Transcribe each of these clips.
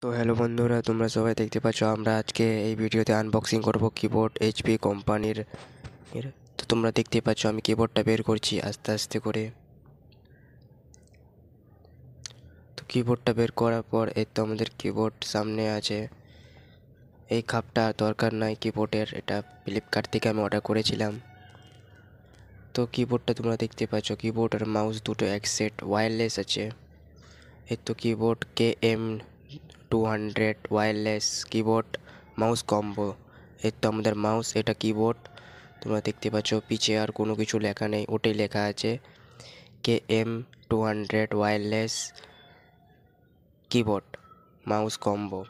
তো হ্যালো বন্ধুরা, তোমরা সবাই দেখতে পাচ্ছ আমরা আজকে এই ভিডিওতে আনবক্সিং করব কিবোর্ড এইচপি কোম্পানির। তো তোমরা দেখতে পাচ্ছ আমি কিবোর্ডটা বের করছি আস্তে আস্তে করে। তো কিবোর্ডটা বের করার পর এই তো আমাদের কিবোর্ড সামনে আছে। এই খাপটা দরকার নাই কিবোর্ডের, এটা ফ্লিপকার্ট থেকে আমি অর্ডার করেছিলাম। তো কিবোর্ডটা তোমরা দেখতে পাচ্ছ, কিবোর্ড আর মাউস দুটো এক সেট ওয়্যারলেস আছে। এই তো keyboard KM200 wireless keyboard mouse combo. এই তো আমাদের মাউস, এটা কিবোর্ড। তোমরা দেখতে পাচ্ছ পিছে আর কোনো কিছু লেখা নেই, ওটাই লেখা আছে KM200 wireless keyboard mouse combo.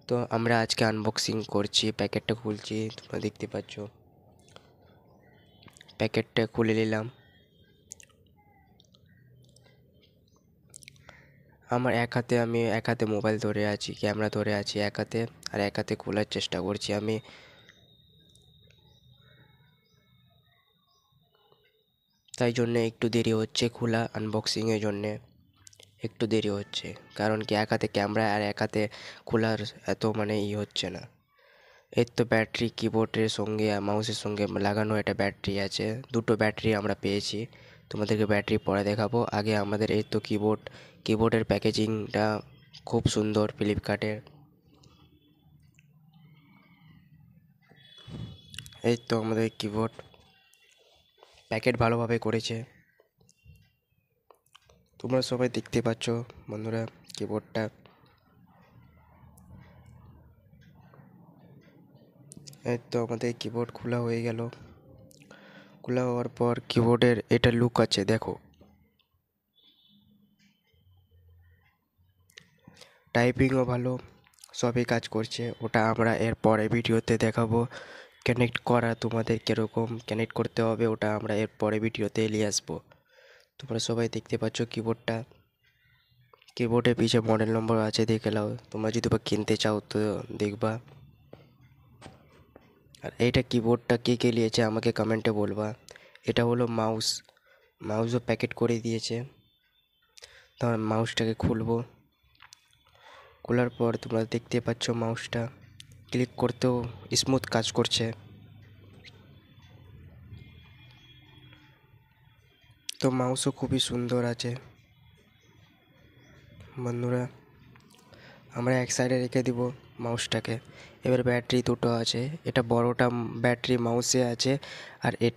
তো আমরা আজকে আনবক্সিং করছি, প্যাকেটটা খুলছি। তোমরা দেখতে পাচ্ছ প্যাকেটটা খুলে নিলাম। আমি এক হাতে মোবাইল ধরে আছি, ক্যামেরা ধরে আছি এক হাতে, আর এক হাতে খোলার চেষ্টা করছি আমি। তাই জন্যে একটু দেরি হচ্ছে খোলা, আনবক্সিংয়ের জন্যে একটু দেরি হচ্ছে। কারণ কি এক হাতে ক্যামেরা আর এক হাতে খোলার এত হচ্ছে না। এর তো ব্যাটারি কিবোর্ডের সঙ্গে আর মাউসের সঙ্গে লাগানো একটা ব্যাটারি আছে, দুটো ব্যাটারি আমরা পেয়েছি। তোমাদেরকে ব্যাটারি পরে দেখাবো। আগে আমাদের এই তো কিবোর্ডের প্যাকেজিংটা খুব সুন্দর ফ্লিপকার্টের। এই তো আমাদের কিবোর্ড প্যাকেট ভালোভাবে করেছে, তোমরা সবাই দেখতে পাচ্ছ বন্ধুরা কিবোর্ডটা। এই তো আমাদের কিবোর্ড খোলা হয়ে গেল। খোলা হওয়ার পর কিবোর্ডের এটা লুক আছে দেখো, টাইপিংও ভালো, সবই কাজ করছে। ওটা আমরা এর পরে ভিডিওতে দেখাবো। কানেক্ট করা তোমাদের কীরকম কানেক্ট করতে হবে ওটা আমরা এর পরে ভিডিওতে নিয়ে আসবো। তোমরা সবাই দেখতে পাচ্ছ কিবোর্ডটা, কিবোর্ডের পিছে মডেল নম্বর আছে, দেখে নাও তোমরা যদি বা কিনতে চাও তো দেখবা। আর এইটা কিবোর্ডটা কে কে নিয়েছে আমাকে কমেন্টে বলবা। এটা হলো মাউসও প্যাকেট করে দিয়েছে। তারপর মাউসটাকে খুলবো, খোলার পর তোমরা দেখতে পাচ্ছ মাউসটা ক্লিক করতেও স্মুথ কাজ করছে। তো মাউসও খুবই সুন্দর আছে বন্ধুরা। আমরা এক সাইডে রেখে দিব মাউসটাকে। এবার ব্যাটারি দুটো আছে, এটা বড়টা ব্যাটারি মাউসে আছে, আর এটা